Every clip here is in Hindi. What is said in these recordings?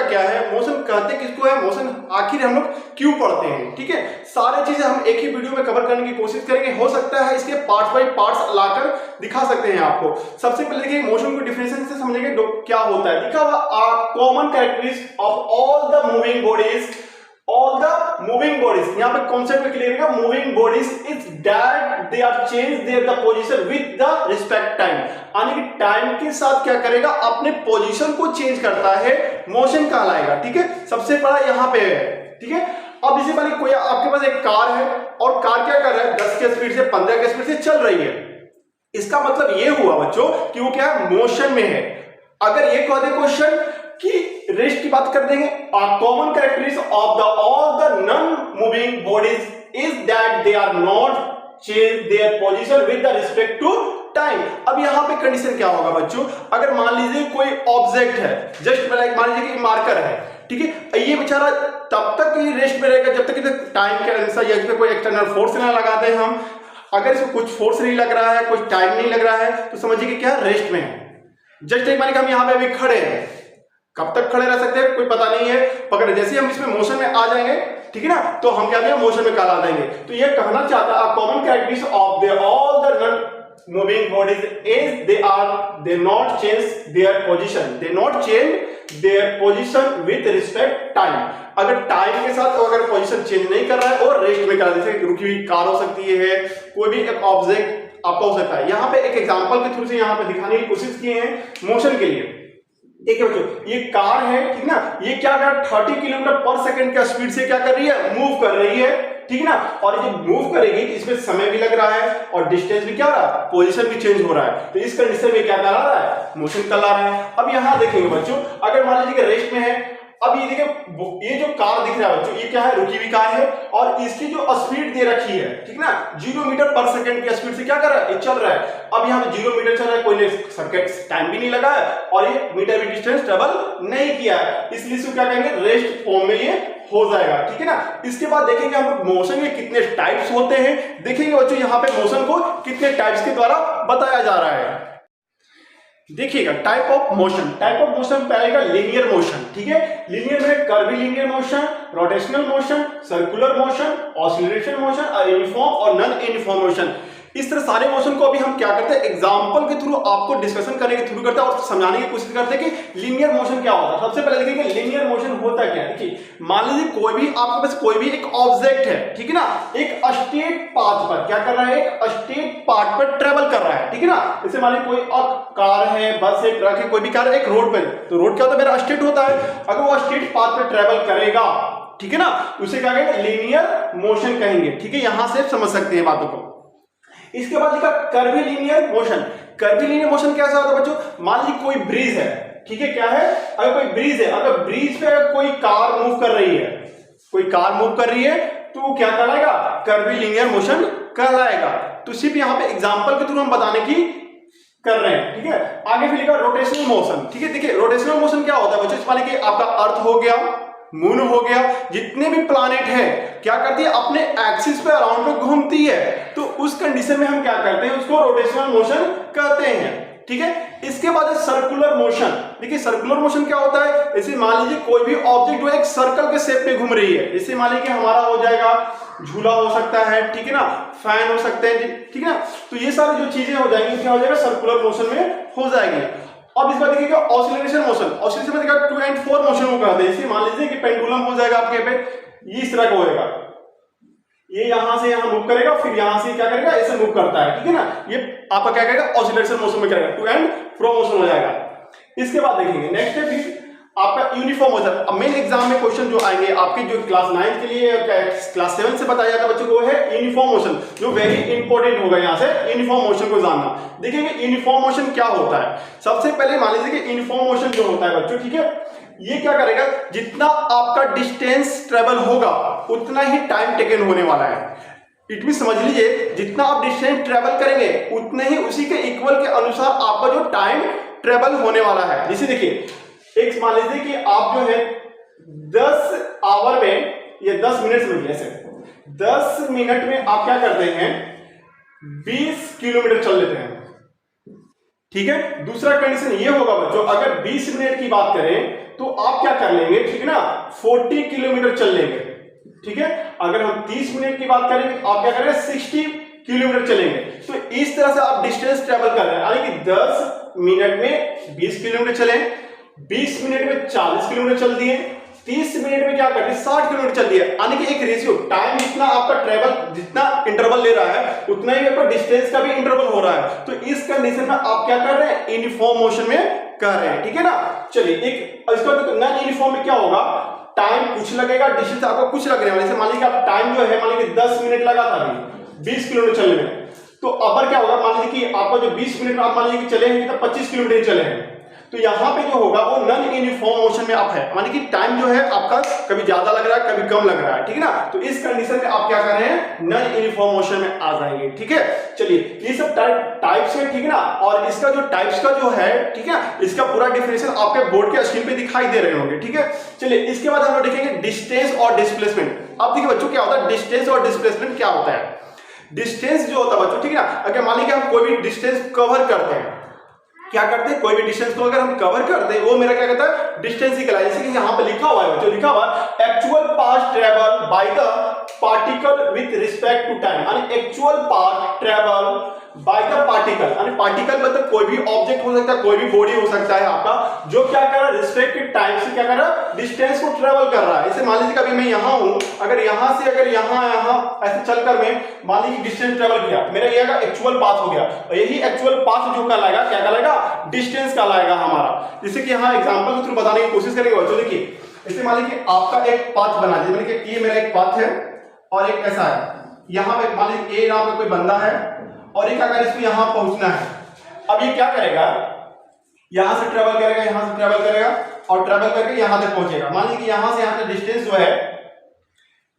क्या है, मोशन कहते किसको है, मोशन आखिर हम लोग क्यों पढ़ते हैं। ठीक है, सारी चीजें हम एक ही वीडियो में कवर करने की कोशिश करेंगे, हो सकता है इसके पार्ट्स बाय पार्ट्स लाकर दिखा सकते हैं आपको। सबसे पहले देखिए मोशन को डिफिनेशन से समझेंगे क्या होता है। लिखा हुआ common characteristic of all the moving bodies, all the moving bodies, यहाँ पे कॉन्सेप्ट में क्लियर है, moving bodies is that they are change their the position with the respect time, यानी कि टाइम के साथ क्या करेगा, अपने पोजीशन को चेंज करता है, मोशन कहलाएगा। ठीक है, सबसे बड़ा यहाँ पे है। ठीक है, अब इसी बार कोई आपके पास एक कार है और कार क्या कर रहा है, 10 के स्पीड से 15 के स्पीड से चल रही है। इसका मतलब ये हुआ बच्चों कि वो क्या है, मोशन में है। अगर ये कह दे क्वेश्चन कि रेस्ट की बात कर देंगे, common characteristic of the all the non moving bodies is that they are not change their position with the respect to time. अब यहां पे कंडीशन क्या होगा बच्चों, अगर मान लीजिए कोई ऑब्जेक्ट है, जस्ट मान लीजिए कि मार्कर है, ठीक है, ये बेचारा तब तक ये रेस्ट में रहेगा जब तक टाइम के अनुसार या इस पे कोई एक्सटर्नल फोर्स ना लगाते हैं हम। अगर इसको कुछ फोर्स नहीं लग रहा है, कुछ टाइम नहीं लग रहा है, तो समझिए कि क्या रेस्ट में है। जस्ट एक मान लीजिए हम यहाँ पे अभी खड़े हैं, कब तक खड़े रह सकते हैं कोई पता नहीं है, पकड़ जैसे हम इसमें मोशन में आ जाएंगे, ठीक है ना, तो हम क्या करेंगे, मोशन में कहला देंगे। तो ये कहना चाहता है common characteristic of the all the non moving bodies is they not change their position, they not change their position with respect time. अगर टाइम के साथ अगर पोजीशन चेंज नहीं कर रहा है और रेस्ट में कर रहा है, जैसे रुकी हुई कार हो सकती है, कोई भी एक ऑब्जेक्ट आपका हो सकता है। यहाँ पे एक एग्जांपल के थ्रू से यहाँ पे दिखाने की कोशिश किए हैं मोशन के लिए। ठीक है बच्चों, ये कार है, ठीक ना, ये क्या कर 30 किलोमीटर पर सेकंड का स्पीड से क्या कर रही है, मूव कर रही है, ठीक ना। और ये मूव करेगी तो इसमें समय भी लग रहा है और डिस्टेंस भी क्या हो रहा है, पोजीशन भी चेंज हो रहा है। तो इस कंडीशन में क्या कहला रहा है, मोशन कहला रहा है। अब यहां देखेंगे बच्चों, अगर मान लीजिए कि रेस्ट में है, अब ये देखिए ये जो कार दिख रहा है बच्चों, ये क्या है, रुकी हुई कार है और इसकी जो स्पीड दे रखी है, ठीक ना, 0 मीटर पर सेकंड की स्पीड से क्या कर रहा है, ये चल रहा है। अब यहाँ पे 0 मीटर चल रहा है, कोई टाइम भी नहीं लगा है और ये मीटर भी डिस्टेंस ट्रेवल नहीं किया है, इसलिए इसको क्या कहेंगे, रेस्ट फॉर्म में ये हो जाएगा। ठीक है ना। इसके बाद देखेंगे हम मोशन के कितने टाइप्स होते हैं, देखेंगे बच्चों यहाँ पे मोशन को कितने टाइप्स के द्वारा बताया जा रहा है। देखिएगा type of motion, type of motion पहले लीनियर मोशन, ठीक है, लीनियर में curvilinear motion, rotational motion, circular motion, oscillation motion, uniform और नॉन यूनिफॉर्म मोशन। इस तरह सारे मोशन को अभी हम क्या करते हैं, एग्जांपल के थ्रू आपको डिस्कशन करने के थ्रू करते हैं और समझाने की कोशिश करते हैं कि लीनियर मोशन क्या होता है। सबसे पहले देखेंगे लीनियर मोशन होता क्या है। देखिए मान लीजिए कोई भी आपके पास कोई भी एक ऑब्जेक्ट है, ठीक है ना, एक स्ट्रेट पाथ पर क्या कर रहा है, एक स्ट्रेट पाथ पर ट्रेवल कर रहा है, ठीक है ना। जैसे मान लीजिए कोई कार है, बस है, ट्रक है, कोई भी कार है, एक रोड पे, तो रोड क्या होता है, मेरा स्ट्रेट होता है। अगर वो स्ट्रेट पाथ पर ट्रेवल करेगा, ठीक है ना, उसे क्या कहेंगे, लीनियर मोशन कहेंगे। ठीक है, यहां से समझ सकते हैं बातों को। इसके बाद लिखा कर्वीलिनियर मोशन। कर्वीलिनियर मोशन कैसा होता है बच्चों, मान लीजिए कोई ब्रिज है, ठीक है, क्या है, अगर कोई ब्रिज है, अगर ब्रिज पे अगर कोई कार मूव कर रही है, कोई कार मूव कर रही है, तो वो क्या कहलाएगा, कर्वीलिनियर मोशन कहलाएगा। तो सिर्फ यहाँ पे एग्जांपल के थ्रू हम बताने की कर रहे हैं, ठीक है। आगे फिर लिखा रोटेशनल मोशन, ठीक है। देखिए रोटेशनल मोशन क्या होता है बच्चों, इस मान लीजिए आपका अर्थ हो गया, मून हो गया, जितने भी प्लैनेट है क्या करती है, अपने एक्सिस पे अराउंड में घूमती है, तो उस कंडीशन में हम क्या करते हैं, उसको रोटेशनल मोशन कहते हैं। ठीक है, इसके बाद है सर्कुलर मोशन। देखिए सर्कुलर मोशन क्या होता है, जैसे मान लीजिए कोई भी ऑब्जेक्ट वो एक सर्कल के शेप में घूम रही है, जैसे मान लीजिए हमारा हो जाएगा झूला हो सकता है, ठीक है ना, फैन हो सकते हैं, ठीक है ना, तो ये सारी जो चीजें हो जाएंगी क्या हो जाएगा, सर्कुलर मोशन में हो जाएगी। अब इस बार देखिएगा ऑसिलेशन मोशन, ऑसिलेशन में देखिएगा 2 and 4 मोशन को कहते हैं। इसे मान लीजिए कि पेंडुलम हो जाएगा आपके पे, ये इस तरह का होएगा, ये यहां से यहां मूव करेगा, फिर यहां से क्या करेगा, ऐसे मूव करता है, ठीक है ना, ये आपका क्या करेगा, ऑसिलेशन मोशन में करेगा, 2 and 4 मोशन हो जाएगा। इसके बाद देखेंगे नेक्स्ट है फिर आपका यूनिफॉर्म मोशन। अब मेन एग्जाम में क्वेश्चन जो आएंगे आपके जो क्लास 9 के लिए क्लास 7 से बताया जाता है बच्चों को, है यूनिफॉर्म मोशन, जो वेरी इंपॉर्टेंट होगा यहाँ से यूनिफॉर्म मोशन को जानना। देखिए यूनिफॉर्म मोशन क्या होता है, सबसे पहले मान लीजिए कि यूनिफॉर्म मोशन जो होता है बच्चों, ठीक है, ये क्या करेगा, जितना आपका डिस्टेंस ट्रेवल होगा उतना ही टाइम टेकन होने वाला है। इट मीन समझ लीजिए जितना आप डिस्टेंस ट्रेवल करेंगे उतने ही उसी के इक्वल के अनुसार आपका जो टाइम ट्रेवल होने वाला है। जैसे देखिए एक मान लीजिए कि आप जो है 10 आवर में या 10 मिनट में, जैसे 10 मिनट में आप क्या करते हैं, 20 किलोमीटर चल लेते हैं, ठीक है। दूसरा कंडीशन ये होगा बच्चों, अगर 20 मिनट की बात करें तो आप क्या कर लेंगे, ठीक है ना, 40 किलोमीटर चल लेंगे, ठीक है। अगर हम 30 मिनट की बात करेंगे तो आप क्या करेंगे, 60 किलोमीटर चलेंगे। तो इस तरह से आप डिस्टेंस ट्रेवल कर रहे हैं, यानी कि 10 मिनट में 20 किलोमीटर चले, 20 मिनट में 40 किलोमीटर चल दिए, 30 मिनट में क्या कर दिए, 60 किलोमीटर चल दिया। यानी कि एक रेशियो, टाइम जितना आपका ट्रेवल, जितना इंटरवल ले रहा है उतना ही आपका डिस्टेंस का भी इंटरवल हो रहा है। तो इस कंडीशन में आप क्या कर रहे हैं, यूनिफॉर्म मोशन में कर रहे हैं, ठीक है ना। चलिए, एक इसका नॉन यूनिफॉर्म में क्या होगा, टाइम कुछ लगेगा, डिस्टेंस आपको कुछ लगने वाला है। मान लीजिए आप टाइम जो है, मान लीजिए 10 मिनट लगा था अभी 20 किलोमीटर चलने में, तो अब क्या होगा, मान लीजिए कि आपका जो 20 मिनट में आप मान लीजिए कि चले हैं तो 25 किलोमीटर चले हैं, तो यहाँ पे जो होगा वो नॉन यूनिफॉर्म मोशन में आप है, माने कि टाइम जो है आपका कभी ज्यादा लग रहा है कभी कम लग रहा है, ठीक है ना। तो इस कंडीशन में आप क्या कर रहे हैं, नॉन यूनिफॉर्म मोशन में आ जाएंगे, ठीक है। चलिए, ये सब टाइप्स है, ठीक है ना। और इसका जो टाइप्स का जो है, ठीक है, इसका पूरा डिफिनेशन आपके बोर्ड के स्क्रीन पे दिखाई दे रहे होंगे, ठीक है। चलिए, इसके बाद हम लोग देखेंगे डिस्टेंस और डिस्प्लेसमेंट। अब देखिए बच्चों, क्या होता है डिस्टेंस और डिस्प्लेसमेंट, क्या होता है। डिस्टेंस जो होता है बच्चों, ठीक है ना, अगर मान लीजिए हम कोई भी डिस्टेंस कवर करते हैं, क्या करते हैं, कोई भी डिस्टेंस को अगर हम कवर करते हैं, वो मेरा क्या कहता है, डिस्टेंस ही कहलाता है। जैसे कि यहाँ पे लिखा हुआ है बच्चों, लिखा हुआ है actual path travel by the particle with respect to time, यानी actual path travel by the particle, यानी पार्टिकल मतलब कोई भी ऑब्जेक्ट हो सकता है, कोई भी बॉडी हो सकता है आपका, जो क्या कर रहा है, रिस्पेक्ट टू टाइम से क्या कर रहा है, डिस्टेंस को ट्रेवल कर रहा है। जैसे मान लीजिए कभी मैं यहाँ हूं, अगर यहाँ से अगर यहाँ ऐसे चलकर मैं मान लीजिए डिस्टेंस ट्रेवल किया, मेरा ये एक्चुअल पाथ हो गया, और यही एक्चुअल पाथ जो कहलाएगा, क्या कहलाएगा, डिस्टेंस कहलाएगा हमारा। जैसे कि यहाँ एग्जांपल के थ्रू बताने की कोशिश करेंगे बच्चों। देखिए, जैसे मान लीजिए आपका एक पाथ बना दीजिए, मतलब कि ये मेरा एक पाथ है और एक ऐसा है, यहाँ पे मान लीजिए ए नाम का कोई बंदा है और एक अगर इसको यहाँ पहुंचना है, अब ये क्या करेगा, यहां से ट्रेवल करेगा, यहां से ट्रेवल करेगा और ट्रेवल करके यहां तक पहुंचेगा। मान लीजिए यहां से यहां का डिस्टेंस जो है,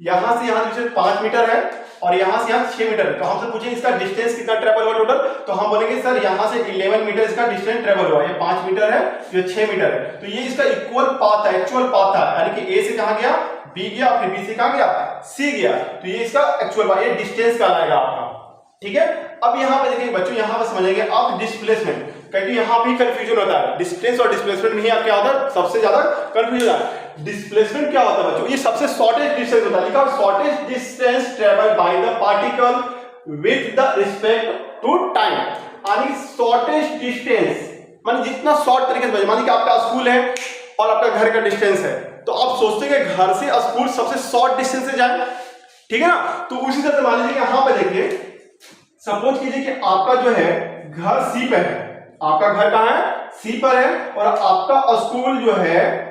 यहां से यहां डिस्टेंस 5 मीटर है और यहां से यहां 6 मीटर है। तो हमसे पूछेंगे इसका डिस्टेंस कितना ट्रेवल हुआ टोटल, तो हम बोलेंगे सर यहां से 11 मीटर इसका डिस्टेंस ट्रेवल हुआ, ये 5 मीटर है, ये 6 मीटर है। तो ये इसका इक्वल पाथ है, एक्चुअल पाथ था, यानी कि ए से कहां गया, बी गया, फिर बी से कहां गया, सी गया। तो ये इसका एक्चुअल पाथ, ये डिस्टेंस कहलाएगा आपका, ठीक है। अब यहां पे देखिए बच्चों, यहां पे समझेंगे आप डिस्प्लेसमेंट, क्योंकि यहां भी कंफ्यूजन होता है, डिस्टेंस और डिस्प्लेसमेंट में ही क्या होता है, सबसे ज्यादा कंफ्यूजन होता है। डिस्प्लेसमेंट क्या होता है बच्चों, ये सबसे शॉर्टेस्ट डिस्टेंस होता है, लिखा है shortest distance travel by the particle with the respect to time, यानी शॉर्टेस्ट डिस्टेंस माने जितना शॉर्ट तरीके से, मान लीजिए आपका स्कूल है और आपका घर का डिस्टेंस है, तो आप सोचते हैं कि घर से स्कूल सबसे शॉर्ट डिस्टेंस से जाए, ठीक है ना। तो उसी तरह से मान लीजिए यहां पे देखिए, सपोज कीजिए कि आपका जो है घर सी पे है, आपका घर कहां है, सी पर है, और आपका स्कूल जो है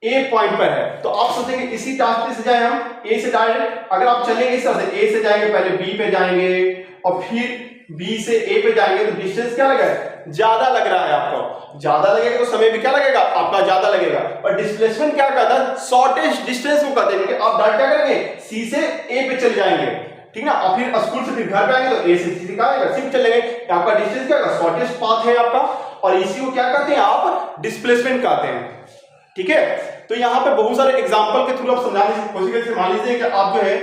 ए पॉइंट पर है। तो आप सोचेंगे इसी रास्ते से जाए हम, ए से डायरेक्ट, अगर आप चलेंगे इस तरह से, ए से जाएंगे, पहले बी पे जाएंगे और फिर बी से ए पे जाएंगे, तो डिस्टेंस क्या लगा है, ज्यादा लग रहा है आपको, ज्यादा लगेगा तो समय भी क्या लगेगा आपका, ज्यादा लगेगा। और डिस्प्लेसमेंट क्या कहता है, शॉर्टेस्ट डिस्टेंस को कहते हैं, कि आप डायरेक्ट क्या करेंगे, सी से ए पे चले जाएंगे, ठीक ना, और फिर स्कूल से फिर घर पे आएंगे तो ए से सी कहां आएगा, सी पे चलेंगे, आपका डिस्टेंस क्या है, शॉर्टेस्ट पाथ है आपका, और इसी को क्या कहते हैं आप, डिस्प्लेसमेंट कहते हैं, ठीक है। तो यहाँ पे बहुत सारे एग्जांपल के थ्रू आप समझाने की कोशिश करें। मान लीजिए कि आप जो है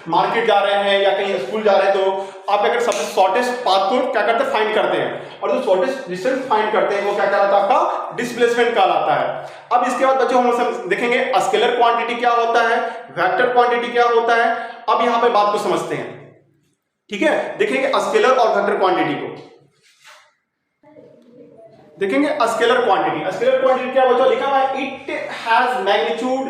मार्केट जा रहे हैं या कहीं स्कूल जा रहे हैं, तो आप अगर सबसे शॉर्टेस्ट पाथ को क्या करते हैं, फाइंड करते हैं, और जो शॉर्टेस्ट डिस्टेंस फाइंड करते हैं वो क्या कहलाता है, आपका डिस्प्लेसमेंट कहलाता है। अब इसके बाद बच्चों हम देखेंगे स्केलर क्वांटिटी क्या होता है, वेक्टर क्वांटिटी क्या होता है। अब यहाँ पे बात को समझते हैं, ठीक है। देखेंगे स्केलर और वेक्टर क्वांटिटी को, देखेंगे स्केलर क्वांटिटी। स्केलर क्वांटिटी क्या बच्चों, लिखा हुआ है it has magnitude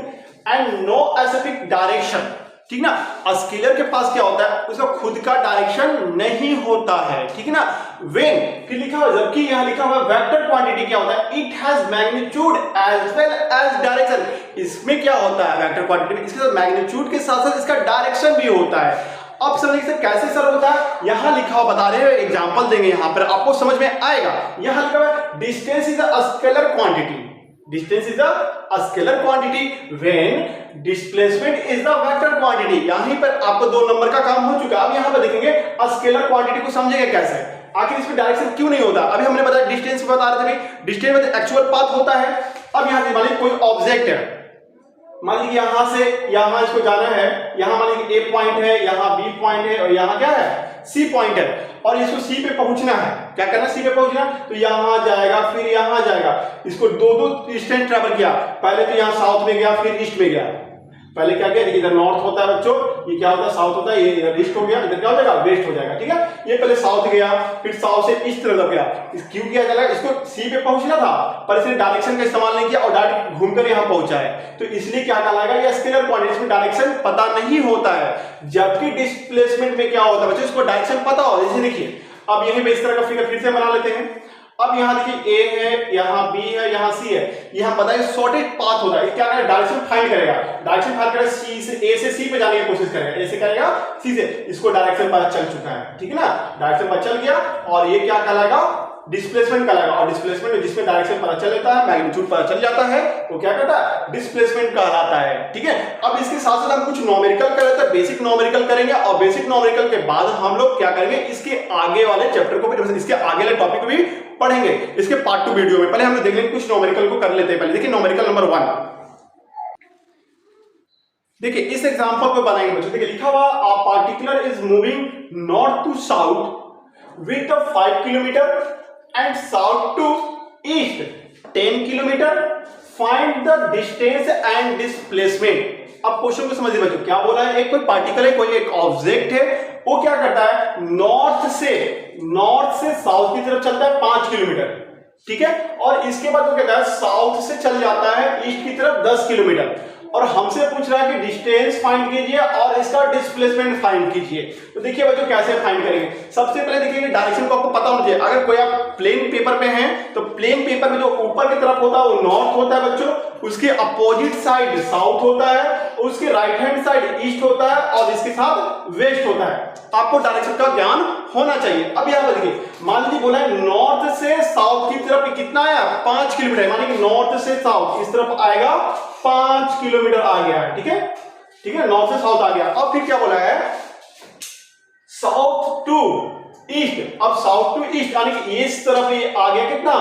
and no specific direction, ठीक ना। स्केलर के पास क्या होता है, उसका खुद का डायरेक्शन नहीं होता है, ठीक है ना। व्हेन फिर लिखा हुआ, जबकि यहां लिखा हुआ वेक्टर क्वांटिटी क्या होता है, it has magnitude as well as direction. इसमें क्या होता है वेक्टर क्वांटिटी में, इसके साथ मैग्नीट्यूड के साथ साथ इसका डायरेक्शन भी होता है। अब समझिए सर कैसे सर होता है, यहां लिखा हुआ बता रहे हैं, एग्जांपल देंगे यहां पर आपको समझ में आएगा। यहां लिखा हुआ है distance is a scalar quantity, distance is a scalar quantity when displacement is the vector quantity. यहीं पर आपको 2 नंबर का काम हो चुका है। अब यहां पर देखेंगे स्केलर क्वांटिटी को समझेंगे कैसे, आखिर इसमें डायरेक्शन क्यों नहीं होता। अभी हमने बताया डिस्टेंस बता रहे थे, डिस्टेंस में एक्चुअल पाथ होता है। अब यहां मान लीजिए कोई ऑब्जेक्ट है, मान लीजिए यहां से यहां इसको जाना है, यहां मान लीजिए ए पॉइंट है, यहां बी पॉइंट है और यहां क्या है सी पॉइंट है और इसको सी पे पहुंचना है। क्या करना, सी पे पहुंचना, तो यहां जाएगा फिर यहां जाएगा। इसको दो डिस्टेंस ट्रैवल किया, पहले तो यहां साउथ में गया फिर ईस्ट में गया। पहले क्या किया, इधर नॉर्थ होता है बच्चों, ये क्या होता है साउथ होता है, ये इधर ईस्ट हो गया, इधर क्या हो जाएगा वेस्ट हो जाएगा। ठीक है, ये पहले साउथ गया फिर साउथ से ईस्ट तरफ गया। क्यों किया जाएगा, इसको सी पे पहुंचना था पर इसने डायरेक्शन का इस्तेमाल नहीं किया और डायरेक्ट घूमकर यहां पहुंचा है, तो इसलिए क्या कहलाएगा, ये स्केलर पॉइंट, इसमें डायरेक्शन पता नहीं होता है। जबकि डिस्प्लेसमेंट में क्या होता है बच्चों, इसको डायरेक्शन पता हो। जैसे देखिए अब यहीं पे इस तरह का फिगर फिर से बना लेते हैं। अब यहाँ देखिए ए है, यहाँ बी है, यहाँ सी है, यहाँ पता है शॉर्टेज पाथ होता है। क्या करेगा, डायरेक्शन फाइंड करेगा, डायरेक्शन फाइंड करेगा, सी से ए से सी पे जाने की कोशिश करेगा, ए से करेगा सी से, इसको डायरेक्शन पता चल चुका है। ठीक है ना, डायरेक्शन पता चल गया और ये क्या कहलाएगा, डिस्प्लेसमेंट कहलाएगा। और डिस्प्लेसमेंट जिसमें डायरेक्शन पता चल लेता है, मैग्नीट्यूड पता चल जाता है, वो क्या कहता है, डिस्प्लेसमेंट कहलाता है। ठीक है, अब इसके साथ साथ हम कुछ न्यूमेरिकल कर लेते हैं, बेसिक न्यूमेरिकल करेंगे और बेसिक न्यूमेरिकल के बाद हम लोग क्या करेंगे, इसके आगे वाले चैप्टर को भी, इसके आगे वाले टॉपिक को भी पढ़ेंगे इसके पार्ट 2 वीडियो में। पहले हम लोग देख लेंगे कुछ न्यूमेरिकल को कर लेते हैं। पहले देखिए न्यूमेरिकल नंबर 1, देखिए इस एग्जांपल को बनाएंगे बच्चों। देखिए लिखा हुआ, a particular is moving north to south with 5 kilometre and south to east 10 kilometre, find the distance and displacement. अब क्वेश्चन को समझिए बच्चों, क्या बोला है, एक कोई पार्टिकल है, कोई एक ऑब्जेक्ट है, वो क्या करता है, नॉर्थ से साउथ की तरफ चलता है 5 किलोमीटर। ठीक है, और इसके बाद वो कहता है साउथ से चल जाता है ईस्ट की तरफ 10 किलोमीटर और हमसे पूछ रहा है कि डिस्टेंस फाइंड कीजिए और इसका डिस्प्लेसमेंट फाइंड कीजिए। तो देखिए बच्चों कैसे फाइंड करेंगे, सबसे पहले देखिए डायरेक्शन को आपको पता होना चाहिए। अगर कोई आप प्लेन पेपर पे हैं तो प्लेन पेपर में जो ऊपर की तरफ होता है वो नॉर्थ होता है बच्चों, उसके अपोजिट साइड साउथ होता है, उसके राइट हैंड साइड ईस्ट होता है और इसके साथ वेस्ट होता है। आपको डायरेक्शन का ज्ञान होना चाहिए। अब यहां पर देखिए, मान लीजिए बोला है नॉर्थ से साउथ की तरफ कितना आया, 5 किलोमीटर, मानिए कि नॉर्थ से साउथ इस तरफ आएगा 5 किलोमीटर आ गया है। ठीक है, ठीक है, नॉर्थ से साउथ आ गया। अब फिर क्या बोला है, साउथ टू ईस्ट। अब साउथ टू ईस्ट यानी कि इस तरफ ये आ गया कितना,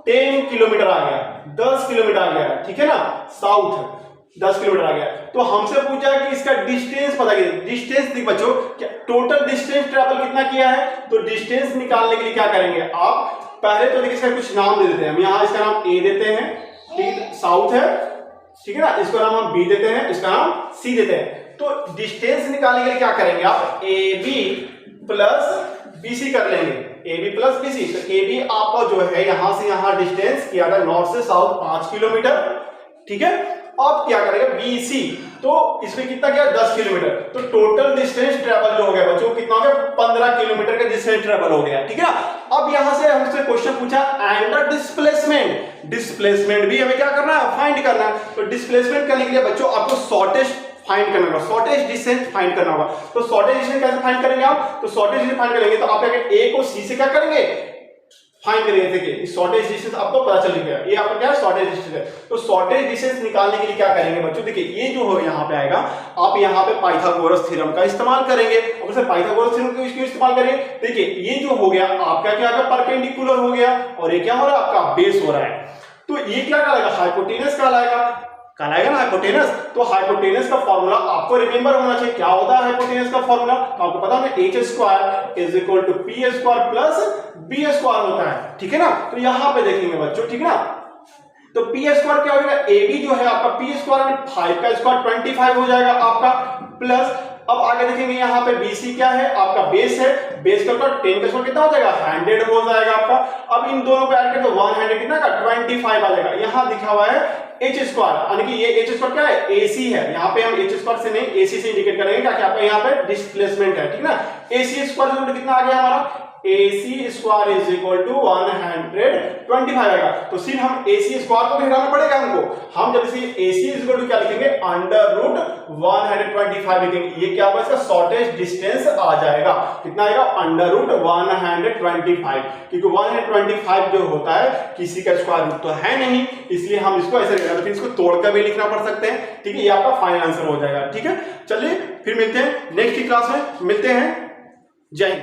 10 किलोमीटर आ गया, 10 किलोमीटर आ गया। ठीक है ना, साउथ 10 किलोमीटर आ गया। तो हमसे पूछा है कि इसका डिस्टेंस पता कीजिए। डिस्टेंस देखिए बच्चों, क्या टोटल डिस्टेंस ट्रैवल कितना किया है, तो डिस्टेंस निकालने के लिए क्या करेंगे आप, पहले तो देखिए इसका कुछ नाम दे देते हैं। हम यहाँ इसका नाम ए देते हैं, ठीक, साउथ है, ठीक है ना, इसका नाम हम बी देते हैं, इसका नाम सी देते हैं। तो डिस्टेंस निकालने के लिए क्या करेंगे आप, A B plus B C कर लेंगे, A B plus B C. तो ए बी आपका जो है यहां से यहां डिस्टेंस किया था नॉर्थ से साउथ 5 किलोमीटर। ठीक है, अब क्या करेगा बी सी, तो इसमें कितना गया 10 किलोमीटर। तो टोटल डिस्टेंस ट्रेवल जो हो गया बच्चों कितना हो गया, 15 किलोमीटर का डिस्टेंस ट्रेवल हो गया। ठीक है, अब यहां से हमसे क्वेश्चन पूछा एंड द डिस्प्लेसमेंट। डिस्प्लेसमेंट भी हमें क्या करना है, फाइंड करना है। तो डिस्प्लेसमेंट करने के लिए बच्चों आपको शॉर्टेस्ट फाइंड करना होगा, शॉर्टेज डिस्टेंस फाइंड करना होगा। तो शॉर्टेज डिस्टेंस कैसे फाइंड करेंगे आप, तो शॉर्टेज डिस्टेंस फाइंड करेंगे तो आप ए को सी से क्या करेंगे, फाइंड करेंगे। देखिए शॉर्टेज डिस्टेंस आपको पता चल गया, ये आपका क्या है शॉर्टेज डिस्टेंस है। तो शॉर्टेज डिस्टेंस निकालने के लिए क्या करेंगे बच्चों, देखिए ये जो हो यहाँ पे आएगा, आप यहाँ पे पाइथागोरस थ्योरम का इस्तेमाल करेंगे। अब सर पाइथागोरस थ्योरम को क्यों इस्तेमाल करेंगे, देखिए ये जो हो गया आपका क्या होगा, परपेंडिकुलर हो गया और ये क्या हो रहा है आपका बेस हो रहा है। तो ये क्या कहलाएगा, हाइपोटेनस कहलाएगा ना, हाइपोटेनस। तो हाइपोटेनस का फॉर्मूला आपको रिमेंबर होना चाहिए। क्या होता है हाइपोटेनस का फॉर्मूला, तो आपको पता है h square is equal to p square plus b square होता है। ठीक है ना, तो यहां पे देखेंगे बच्चों, ठीक है ना, तो p स्क्वायर क्या हो जाएगा, ab जो है आपका p स्क्वायर 5 का स्क्वायर 25 हो जाएगा आपका, प्लस अब आगे देखेंगे यहाँ पे BC क्या है आपका बेस है, बेस का 10 का स्क्वायर कितना हो जाएगा 100 हो जाएगा आपका। अब इन दोनों को ऐड करें तो 100 कितना का 25 आ जाएगा। यहाँ लिखा हुआ है h स्क्वायर, यानी कि ये h स्क्वायर क्या है AC है, यहाँ पे हम h स्क्वायर से नहीं AC से इंडिकेट करेंगे क्या, आपका यहाँ पे डिस्प्लेसमेंट है। ठीक है ना, AC स्क्वायर कितना आ गया हमारा, AC square is equal to 125 आएगा। तो सिर्फ हम AC स्क्वायर को भी हटाना पड़ेगा हमको। हम जब इसे AC इज इक्वल टू क्या लिखेंगे, अंडर रूट 125 लिखेंगे। ये क्या होगा, इसका शॉर्टेज डिस्टेंस आ जाएगा, कितना आएगा अंडर रूट 125, क्योंकि 125 जो होता है किसी का स्क्वायर रूट तो है नहीं, इसलिए हम इसको ऐसे लिखना, फिर इसको तोड़कर भी लिखना पड़ सकते हैं। ठीक है, ये आपका फाइनल आंसर हो जाएगा। ठीक है, चलिए फिर मिलते हैं नेक्स्ट क्लास में, मिलते हैं, जय हिंद।